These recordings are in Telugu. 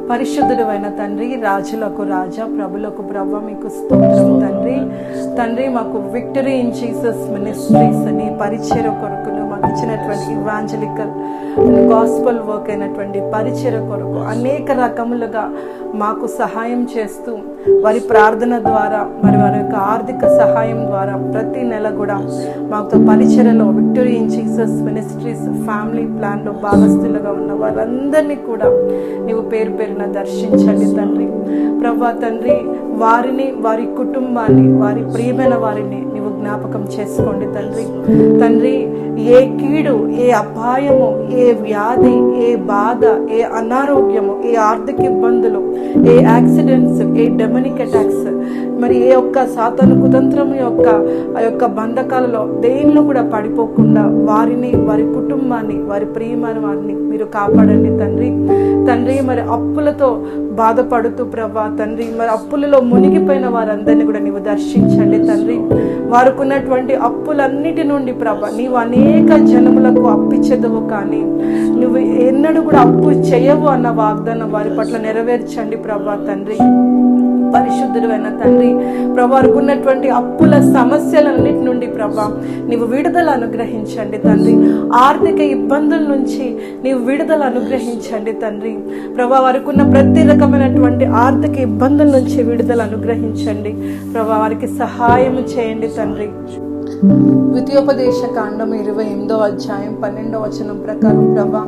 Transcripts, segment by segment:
పరిశుద్ధుడు అయిన తండ్రి, రాజులకు రాజా, ప్రభులకు ప్రభు, మీకు స్తోత్రం తండ్రి. తండ్రి, మాకు విక్టరీ ఇన్ జీసస్ మినిస్ట్రీస్ అని పరిచయ కొరకును మాకు ఇచ్చినటువంటి ఇవాంజలికల్ గాస్పల్ వర్క్ అయినటువంటి పరిచయ కొరకు అనేక రకములుగా మాకు సహాయం చేస్తూ వారి ప్రార్థన ద్వారా మరి వారి యొక్క ఆర్థిక సహాయం ద్వారా ప్రతి నెల కూడా మాకు పరిచయలో victory in Jesus ministries family ప్లాన్లో భాగస్థులుగా ఉన్న వారందరినీ కూడా నీవు పేరు పేరున దర్శించండి తండ్రి. ప్రభా తండ్రి, వారిని, వారి కుటుంబాన్ని, వారి ప్రియమైన వారిని నీవు జ్ఞాపకం చేసుకోండి తండ్రి. తండ్రి, ఏ కీడు, ఏ అపాయము, ఏ వ్యాధి, ఏ బాధ, ఏ అనారోగ్యము, ఏ ఆర్థిక ఇబ్బందులు, ఏ యాక్సిడెంట్స్, ఏ డెమనిక్ అటాక్స్, మరి ఏ ఒక్క సాతాను కుతంత్రము యొక్క ఆ యొక్క బంధకాలలో దేనిలో కూడా పడిపోకుండా వారిని, వారి కుటుంబాన్ని, వారి ప్రియమైన వారిని మీరు కాపాడండి తండ్రి. తండ్రి, మరి అప్పులతో బాధపడుతూ ప్రభా తండ్రి, మరి అప్పులలో మునిగిపోయిన వారందరినీ కూడా నీవు దర్శించండి తండ్రి. వారికి ఉన్నటువంటి అప్పులన్నిటి నుండి ప్రభా నీవు అనేక జనములకు అప్పిచ్చేదవు, కానీ నువ్వు ఎన్నడూ కూడా అప్పు చేయవు అన్న వాగ్దానం వారి పట్ల నెరవేర్చండి ప్రభా తండ్రి. పరిశుద్ధుడైన తండ్రి, ప్రభా వారికి ఉన్నటువంటి అప్పుల సమస్యలన్నిటి నుండి ప్రభా నీవు విడుదల అనుగ్రహించండి తండ్రి. ఆర్థిక ఇబ్బందుల నుంచి నీవు విడుదల అనుగ్రహించండి తండ్రి. ప్రభా వారికి ఉన్న ప్రతి రకమైనటువంటి ఆర్థిక ఇబ్బందుల నుంచి విడుదల అనుగ్రహించండి ప్రభా. వారికి సహాయం చేయండి తండ్రి. ద్వితీయోపదేశ కాండం 28వ అధ్యాయం 12వ వచనం ప్రకారం ప్రభా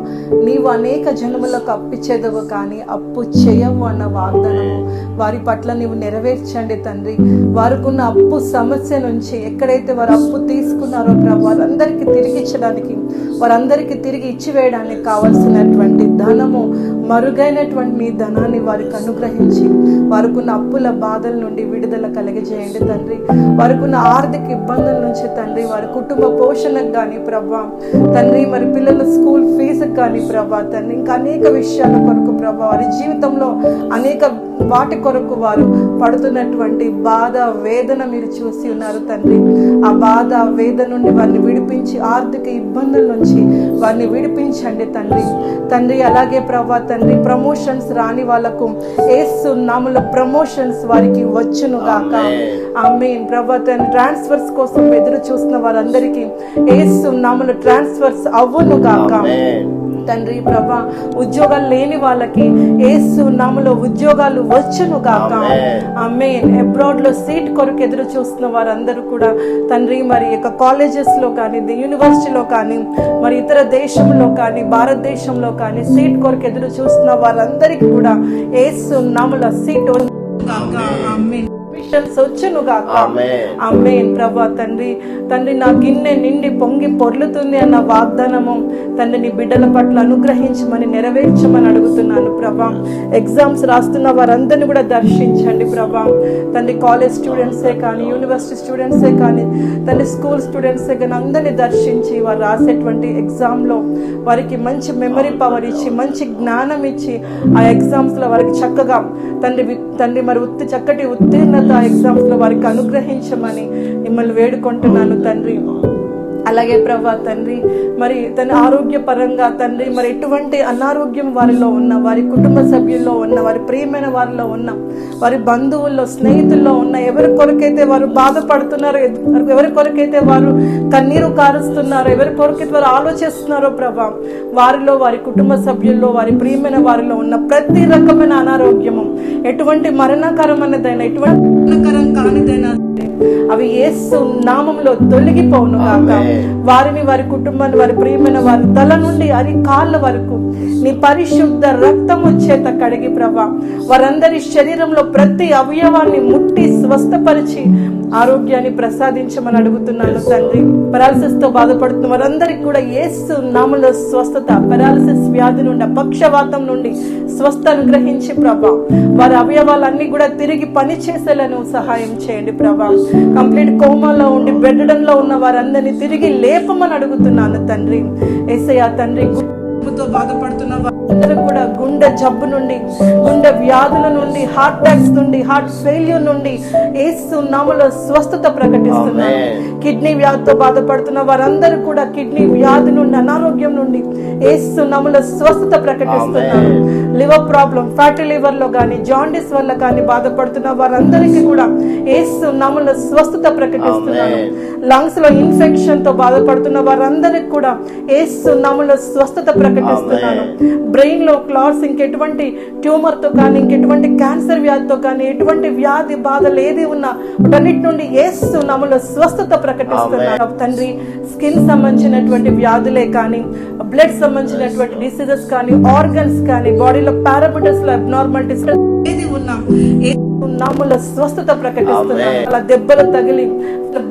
నీవు అనేక జనములకు అప్పిచ్చేదవు, కానీ అప్పు చేయవు అన్న వాగ్దానము వారి పట్ల నీవు నెరవేర్చండి తండ్రి. వారికి ఉన్న అప్పు సమస్య నుంచి ఎక్కడైతే వారు అప్పు తీసుకున్నారో ప్రభా వారందరికీ తిరిగి ఇచ్చడానికి, వారందరికీ తిరిగి ఇచ్చివేయడానికి కావలసినటువంటి ధనము, మరుగైనటువంటి మీ ధనాన్ని వారికి అనుగ్రహించి వారికి ఉన్న అప్పుల బాధల నుండి విడుదల కలిగజేయండి తండ్రి. వారికి ఉన్న ఆర్థిక ఇబ్బందుల నుంచి తండ్రి, వారి కుటుంబ పోషణకు కానీ ప్రభా తండ్రి, మరి పిల్లల స్కూల్ ఫీజుకు కానీ ప్రభా తండ్రి, ఇంకా అనేక విషయాల కొరకు ప్రభా వారి జీవితంలో అనేక వాటి కొరకు వారు పడుతున్నటువంటి బాధ, వేదన మీరు చూసి ఉన్నారు తండ్రి. ఆ బాధ, వేదన నుండి వారిని విడిపించి, ఆర్థిక ఇబ్బందుల నుంచి వారిని విడిపించండి తండ్రి. తండ్రి, అలాగే ప్రభా తండ్రి, ప్రమోషన్స్ రాని వాళ్ళకు యేసు నామములో ప్రమోషన్స్ వారికి వచ్చును గాక. ఆమేన్. ప్రభా తండ్రి, ట్రాన్స్ఫర్స్ కోసం ఎదురు చూస్తున్న వారందరికీ యేసు నామములో ట్రాన్స్ఫర్స్ అవ్వును గాక. తండ్రి ప్రభా, ఉద్యోగాలు లేని వాళ్ళకి యేసు నామములో ఉద్యోగాలు వచ్చును గాక. ఆమేన్. అబ్రాడ్ లో సీట్ కొరకు ఎదురు చూస్తున్న వారందరూ కూడా తండ్రి, మరి యొక్క కాలేజెస్ లో కానీ, యూనివర్సిటీలో కానీ, మరి ఇతర దేశంలో కానీ, భారతదేశంలో కానీ సీట్ కొరకు ఎదురు చూస్తున్న వారందరికీ కూడా యేసు నామములో సీట్ గాక. ఆమేన్. వచ్చును గాక. ఆమేన్. ప్రభా తండ్రి, తండ్రి నా గిన్నె నిండి పొంగి పొర్లుతుంది అన్న వాగ్దానము తండ్రి నీ బిడ్డల పట్ల అనుగ్రహించమని, నెరవేర్చమని అడుగుతున్నాను ప్రభా. ఎగ్జామ్స్ రాస్తున్న వారందరినీ కూడా దర్శించండి ప్రభా తండ్రి. కాలేజ్ స్టూడెంట్సే కానీ, యూనివర్సిటీ స్టూడెంట్సే కానీ, తండ్రి స్కూల్ స్టూడెంట్సే కానీ అందరినీ దర్శించి వారు రాసేటువంటి ఎగ్జామ్లో వారికి మంచి మెమరీ పవర్ ఇచ్చి, మంచి జ్ఞానం ఇచ్చి ఆ ఎగ్జామ్స్లో వారికి చక్కగా తండ్రి మరి చక్కటి ఉత్తీర్ణత ఎగ్జామ్స్ లో వారికి అనుగ్రహించమని మిమ్మల్ని వేడుకుంటున్నాను తండ్రి. అలాగే ప్రభా తండ్రి, మరి తన ఆరోగ్యపరంగా తండ్రి, మరి ఎటువంటి అనారోగ్యం వారిలో ఉన్న, వారి కుటుంబ సభ్యుల్లో ఉన్న, వారి ప్రియమైన వారిలో ఉన్న, వారి బంధువుల్లో, స్నేహితుల్లో ఉన్న, ఎవరి కొరకైతే వారు బాధపడుతున్నారో, ఎవరి కొరకైతే వారు కన్నీరు కారుస్తున్నారో, ఎవరి కొరకైతే వారు ఆలోచిస్తున్నారో ప్రభా, వారిలో, వారి కుటుంబ సభ్యుల్లో, వారి ప్రియమైన వారిలో ఉన్న ప్రతి రకమైన అనారోగ్యము, ఎటువంటి మరణకరమైనదైనా, ఎటువంటి మరణకరం కానిదైనా అవి యేసు నామములో తొలగిపోవును గాక. వారిని, వారి కుటుంబాన్ని, వారి ప్రియమైన వారి తల నుండి అరికాళ్ళ వరకు నీ పరిశుద్ధ రక్తము చేత కడిగి ప్రభా వారందరి శరీరంలో ప్రతి అవయవాన్ని ముట్టి స్వస్థపరిచి ఆరోగ్యాన్ని ప్రసాదించమని అడుగుతున్నాను తండ్రి. పెరాలసిస్ తో బాధపడుతున్న వారందరికీ కూడా యేసు నామములో స్వస్థత, పెరాలసిస్ వ్యాధి నుండి, పక్షవాతం నుండి స్వస్థ అనుగ్రహించి ప్రభా వారి అవయవాలన్నీ కూడా తిరిగి పనిచేసేలను సహాయం చేయండి ప్రభా. కంప్లీట్ కోమాలో ఉండి బెడ్డంలో ఉన్న వారందరినీ తిరిగి లేపమని అడుగుతున్నాను తండ్రి. యేసయ్యా తండ్రి, బాధపడుతున్న అందరూ కూడా గుండె జబ్బు నుండి, గుండె వ్యాధుల నుండి, హార్ట్ అటాక్స్ నుండి, హార్ట్ ఫెయిల్యూర్ నుండి యేసు నామములో స్వస్థత ప్రకటిస్తున్నాను. కిడ్నీ వ్యాధితో బాధపడుతున్న వారందరూ కూడా కిడ్నీ వ్యాధి నుండి, అనారోగ్యం నుండి యేసు నామములో స్వస్థత ప్రకటిస్తున్నాను. లివర్ ప్రాబ్లం, ఫ్యాటీ లివర్ లో కానీ, జాండిస్ వల్ల కానీ బాధపడుతున్న వారందరికీ కూడా యేసు నామములో స్వస్థత ప్రకటిస్తున్నాను. లంగ్స్ లో ఇన్ఫెక్షన్ తో బాధపడుతున్న వారందరికి కూడా యేసు నామములో స్వస్థత ప్రకటిస్తున్నాను. బ్రెయిన్ లో క్లాట్స్, ఇంకెటువంటి ట్యూమర్ తో కానీ, ఇంకెటువంటి క్యాన్సర్ వ్యాధితో కానీ, ఎటువంటి వ్యాధి బాధలు ఏది ఉన్నా వాటన్నిటి నుండి యేసు నామములో స్వస్థత ప్రకటిస్తున్నాను. తండ్రి, స్కిన్ సంబంధించినటువంటి వ్యాధులే కానీ, బ్లడ్ సంబంధించినటువంటి డిసీజెస్ కానీ, ఆర్గన్స్ కానీ, బాడీలో పారామీటర్స్ లో అబ్నార్మాలిటీస్ ఏది ఉన్నా నామములో స్వస్థత ప్రకటిస్తున్నాను. అలా దెబ్బలు తగిలి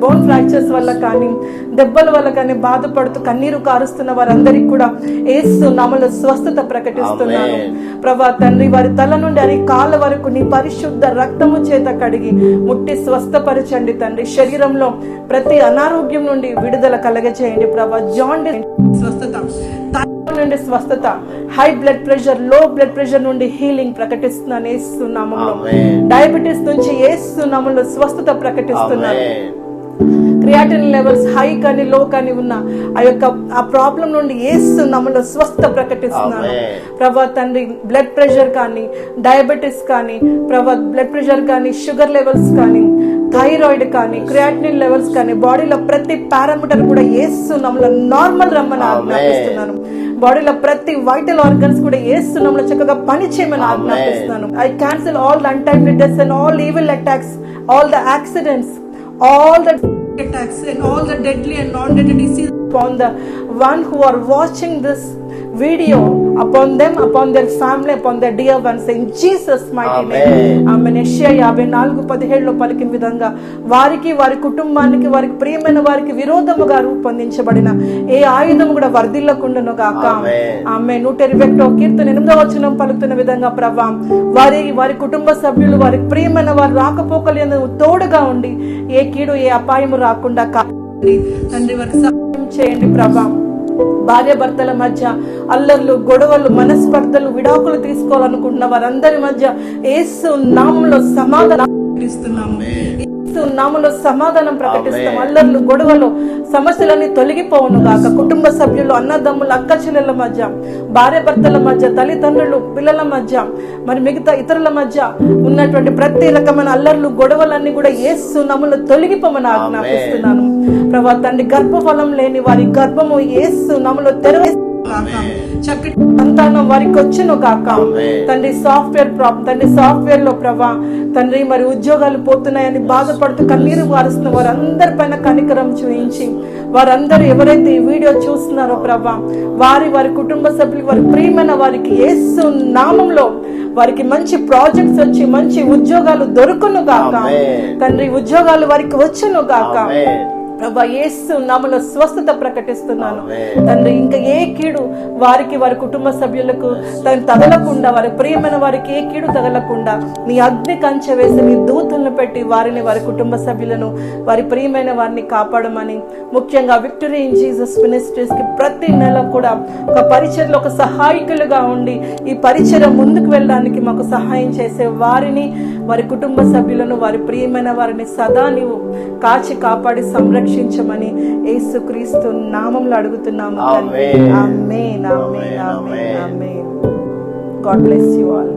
బోన్ ఫ్రాక్చర్స్ వల్ల కానీ, దెబ్బల వల్ల కానీ బాధపడుతూ కన్నీరు కారుస్తున్న వారందరికీ కూడా యేసు నామములో స్వస్థత ప్రకటిస్తున్నాను. ప్రభా తండ్రి, వారి తల నుండి అరి కాళ్ళ వరకు నీ పరిశుద్ధ రక్తము చేత కడిగి ముట్టి స్వస్థపరచండి తండ్రి. శరీరంలో ప్రతి అనారోగ్యం నుండి విడుదల కలగజేయండి ప్రభా. జాండిస్ స్వస్థత నుండి స్వస్థత, హై బ్లడ్ ప్రెషర్, లో బ్లడ్ ప్రెషర్ నుండి హీలింగ్ ప్రకటిస్తున్నాను యేసు నామములో. డయాబెటీస్ నుంచి యేసు నామములో స్వస్థత ప్రకటిస్తున్నాను. క్రియాటిన్ లెవెల్స్ హై కానీ లో కానీ ఉన్న ఆ ప్రాబ్లం నుండి యేసు నామములో స్వస్థత ప్రకటిస్తున్నాను ప్రభా తండ్రి. బ్లడ్ ప్రెషర్ కానీ, డయాబెటీస్ కానీ ప్రభా, బ్లడ్ ప్రెషర్ కానీ, షుగర్ లెవెల్స్ కానీ, థైరాయిడ్ కానీ, క్రియాటినిన్ లెవెల్స్ కానీ, బాడీలో ప్రతి పారామీటర్ కూడా యేసు నామములో నార్మల్ రమ్మని ఆజ్ఞాపిస్తున్నాను. బాడీలో ప్రతి వైటల్ ఆర్గన్స్ కూడా యేసు నామములో చక్కగా పని చేయమని ఆజ్ఞాపిస్తున్నాను. I cancel all the untimely deaths and all evil attacks, all the accidents, all the attacks and all the deadly and non-deadly diseases upon the one who are watching this video, upon them, upon their family, upon their dear ones, in Jesus mighty name. Amen. యెషయా 54:17 లో పలికిన విధంగా వారికి, వారి కుటుంబానికి, వారికి ప్రియమైన వారికి విరోధముగా రూపొందించబడిన ఏ ఆయుధము కూడా వర్ధిల్లకుండును గాక. ఆమె 121 కీర్తన 8వ వచనం పలుకుతున్న విధంగా ప్రభా, వారి కుటుంబ సభ్యులు, వారికి ప్రియమైన వారు రాకపోకలు తోడుగా ఉండి ఏ కీడు, ఏ అపాయము రాకుండా తండ్రి వారికి సహాయం చేయండి ప్రభా. భార్య భర్తల మధ్య అల్లర్లు, గొడవలు, మనస్పర్ధలు, విడాకులు తీసుకోవాలనుకుంటున్న వారందరి మధ్య యేసు నామములో సమాధానం ప్రకటిస్తున్నాము. యేసు నామములో సమాధానం ప్రకటిస్తాం. అల్లర్లు, గొడవలు, సమస్యలన్నీ తొలగిపోవును గాక. కుటుంబ సభ్యులు, అన్నదమ్ములు, అక్క చెల్లెల మధ్య, భార్య భర్తల మధ్య, తల్లిదండ్రులు, పిల్లల మధ్య, మరి మిగతా ఇతరుల మధ్య ఉన్నటువంటి ప్రతి రకమైన అల్లర్లు, గొడవలన్నీ కూడా యేసు నామములో తొలగిపోమని ఆజ్ఞాపిస్తున్నాను ప్రభా తండ్రి. గర్భఫలం లేని వారి గర్భము యేసు నామములో తెరవేసి చక్కటి సంతానం వారికి వచ్చును కాక తండ్రి. సాఫ్ట్వేర్ ప్రాబ్లం తండ్రి, సాఫ్ట్వేర్ లో ప్రభా తండ్రి మరి ఉద్యోగాలు పోతున్నాయని బాధపడుతూ కన్నీరు వారుస్తున్న వారందరి పైన కనికరం చూయించి, వారందరూ ఎవరైతే ఈ వీడియో చూస్తున్నారో ప్రభా, వారి కుటుంబ సభ్యులు, వారి ప్రియమైన వారికి యేసు నామంలో వారికి మంచి ప్రాజెక్ట్స్ వచ్చి మంచి ఉద్యోగాలు దొరుకును గాక తండ్రి. ఉద్యోగాలు వారికి వచ్చును గాక ప్రభా. యేసు నామములో స్వస్థత ప్రకటిస్తున్నాను తండ్రి. ఇంకా ఏ కీడు వారికి, వారి కుటుంబ సభ్యులకు తగలకుండా, వారి ప్రియమైన వారికి ఏ కీడు తగలకుండా నీ అగ్ని కంచె వేసి నీ దూతలను పెట్టి వారిని, వారి కుటుంబ సభ్యులను, వారి ప్రియమైన వారిని కాపాడమని, ముఖ్యంగా విక్టరీ ఇన్ జీసస్ మినిస్ట్రీస్ కి ప్రతి నెల కూడా ఒక పరిచర్లో ఒక సహాయకులుగా ఉండి ఈ పరిచర్య ముందుకు వెళ్ళడానికి మాకు సహాయం చేసే వారిని, వారి కుటుంబ సభ్యులను, వారి ప్రియమైన వారిని సదా నీవు కాచి కాపాడి సంరక్షించమని యేసుక్రీస్తు నామములో అడుగుతున్నాము తండ్రి. ఆమేన్, ఆమేన్, ఆమేన్, ఆమేన్. God bless you all.